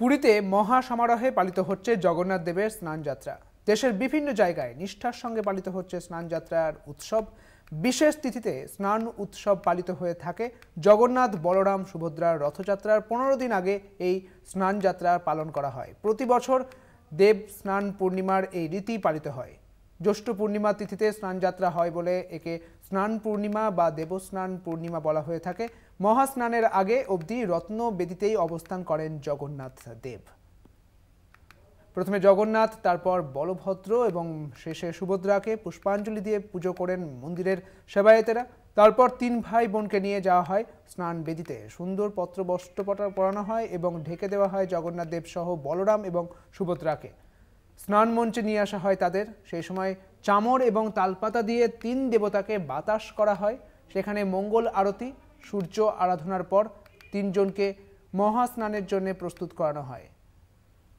পুরীতে মহা সমারোহে পালিত হচ্ছে জগন্নাথ দেবের স্নানযাত্রা। দেশের বিভিন্ন জায়গায় নিষ্ঠার সঙ্গে পালিত হচ্ছে স্নানযাত্রার উৎসব। বিশেষ তিথিতে স্নান উৎসব পালিত হয়ে থাকে। জগন্নাথ, বলরাম, সুভদ্রার রথযাত্রার 15 দিন আগে এই স্নানযাত্রা পালন করা হয়। প্রতি বছর দেব স্নান পূর্ণিমার এই রীতি পালিত হয়। জ্যৈষ্ঠ পূর্ণিমা তিথিতে স্নানযাত্রা হয় বলে একে স্নান পূর্ণিমা বা দেবস্নান পূর্ণিমা বলা হয়ে থাকে। মহাস্নানের আগে অবধি রত্ন বেদিতেই অবস্থান করেন জগন্নাথ দেব। প্রথমে জগন্নাথ, তারপর বলভদ্র এবং শেষে সুভদ্রাকে পুষ্পাঞ্জলি দিয়ে পুজো করেন মন্দিরের সেবায়েতেরা। তারপর 3 ভাই বোনকে নিয়ে যাওয়া হয় স্নান বেদিতে। সুন্দর পত্রবস্ত্র পরানো হয় এবং ঢেকে দেওয়া হয় জগন্নাথ দেব সহ বলরাম এবং সুভদ্রাকে। স্নান মঞ্চে নিয়ে আসা হয় তাদের। সেই সময় চামর এবং তালপাতা দিয়ে 3 দেবতাকে বাতাস করা হয়। সেখানে মঙ্গল আরতি, সূর্য আরাধনার পর 3 জনকে মহাস্নানের জন্য প্রস্তুত করানো হয়।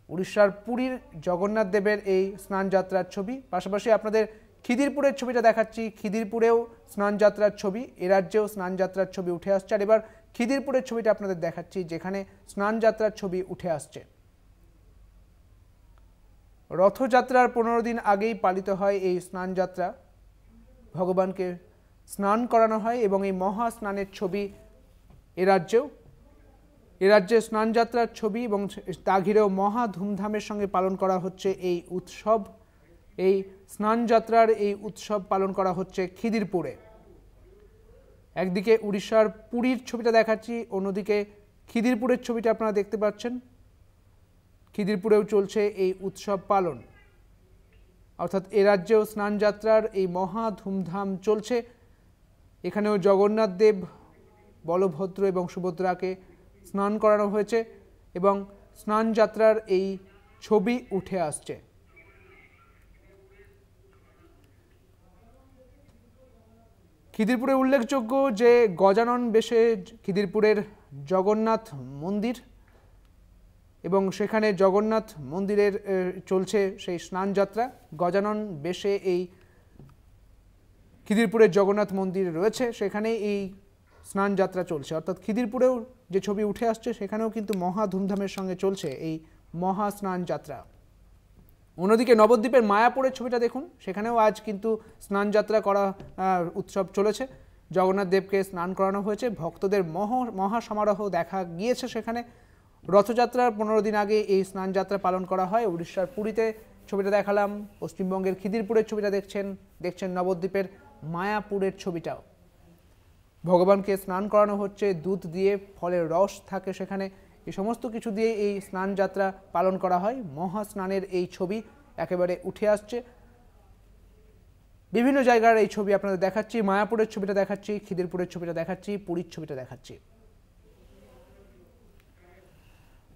উড়িষ্যার পুরীর জগন্নাথ দেবের এই স্নানযাত্রার ছবি, পাশাপাশি আপনাদের খিদিরপুরের ছবিটা দেখাচ্ছি। খিদিরপুরেও স্নানযাত্রার ছবি, এ রাজ্যেও স্নানযাত্রার ছবি উঠে আসছে। আর এবার খিদিরপুরের ছবিটা আপনাদের দেখাচ্ছি, যেখানে স্নানযাত্রার ছবি উঠে আসছে। রথযাত্রার 15 দিন আগেই পালিত হয় এই স্নানযাত্রা। ভগবানকে স্নান করানো হয় এবং এই মহা স্নানের ছবি এ রাজ্যে স্নানযাত্রার ছবি এবং তা ঘিরেও মহা ধুমধামের সঙ্গে পালন করা হচ্ছে এই উৎসব। এই স্নানযাত্রার এই উৎসব পালন করা হচ্ছে খিদিরপুরে। একদিকে উড়িষ্যার পুরীর ছবিটা দেখাচ্ছি, অন্যদিকে খিদিরপুরের ছবিটা আপনারা দেখতে পাচ্ছেন। খিদিরপুরেও চলছে এই উৎসব পালন, অর্থাৎ এ রাজ্যেও স্নানযাত্রার এই মহা ধুমধাম চলছে। এখানেও জগন্নাথ দেব, বলভদ্র এবং সুভদ্রাকে স্নান করানো হয়েছে এবং স্নানযাত্রার এই ছবি উঠে আসছে। খিদিরপুরে উল্লেখযোগ্য যে গজানন বেশে খিদিরপুরের জগন্নাথ মন্দির এবং সেখানে জগন্নাথ মন্দিরের চলছে সেই স্নানযাত্রা। গজানন বেশে এই খিদিরপুরের জগন্নাথ মন্দির রয়েছে, সেখানে এই স্নানযাত্রা চলছে। অর্থাৎ খিদিরপুরেও যে ছবি উঠে আসছে সেখানেও কিন্তু মহা ধুমধামের সঙ্গে চলছে এই মহা স্নানযাত্রা। অন্যদিকে নবদ্বীপের মায়াপুরের ছবিটা দেখুন, সেখানেও আজ কিন্তু স্নানযাত্রা করা উৎসব চলেছে। জগন্নাথ দেবকে স্নান করানো হয়েছে। ভক্তদের মহা সমারোহ দেখা গিয়েছে সেখানে। রথযাত্রার 15 দিন আগে এই স্নানযাত্রা পালন করা হয়। উড়িষ্যার পুরীতে ছবিটা দেখালাম, পশ্চিমবঙ্গের খিদিরপুরের ছবিটা দেখছেন নবদ্বীপের মায়াপুরের ছবিটাও। ভগবানকে স্নান করানো হচ্ছে দুধ দিয়ে, ফলের রস থাকে সেখানে। এই সমস্ত কিছু দিয়ে এই স্নানযাত্রা পালন করা হয়। মহা স্নানের এই ছবি একেবারে উঠে আসছে। বিভিন্ন জায়গার এই ছবি আপনাদের দেখাচ্ছি। মায়াপুরের ছবিটা দেখাচ্ছি, খিদিরপুরের ছবিটা দেখাচ্ছি, পুরীর ছবিটা দেখাচ্ছি।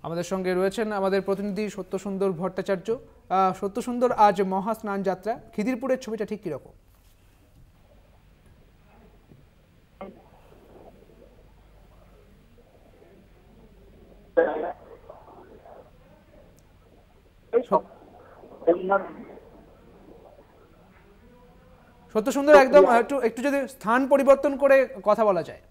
আমাদের সঙ্গে রয়েছেন আমাদের প্রতিনিধি সত্যসুন্দর ভট্টাচার্য। সত্যসুন্দর, আজ মহা স্নান যাত্রা, খিদিরপুরের ছবিটা ঠিক কিরকম? সত্যসুন্দর, একদম একটু যদি স্থান পরিবর্তন করে কথা বলা যায়।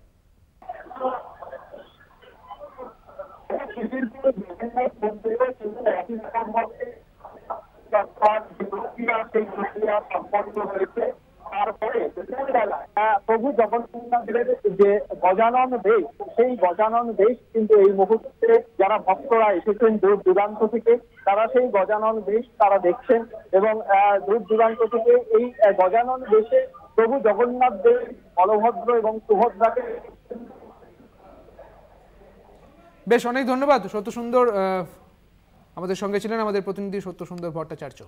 প্রভু জগন্নাথের যে গজানন বেশ, সেই গজানন বেশ কিন্তু এই মুহূর্তে যারা ভক্তরা এসেছেন দূর দূরান্ত থেকে, তারা সেই গজানন বেশ তারা দেখছেন এবং দূর দূরান্ত থেকে এই গজানন বেশে প্রভু জগন্নাথ দেব, বলভদ্র এবং সুভদ্রাকে। বেশ, অনেক ধন্যবাদ সত্যসুন্দর। আমাদের সঙ্গে ছিলেন আমাদের প্রতিনিধি সত্যসুন্দর ভট্টাচার্য।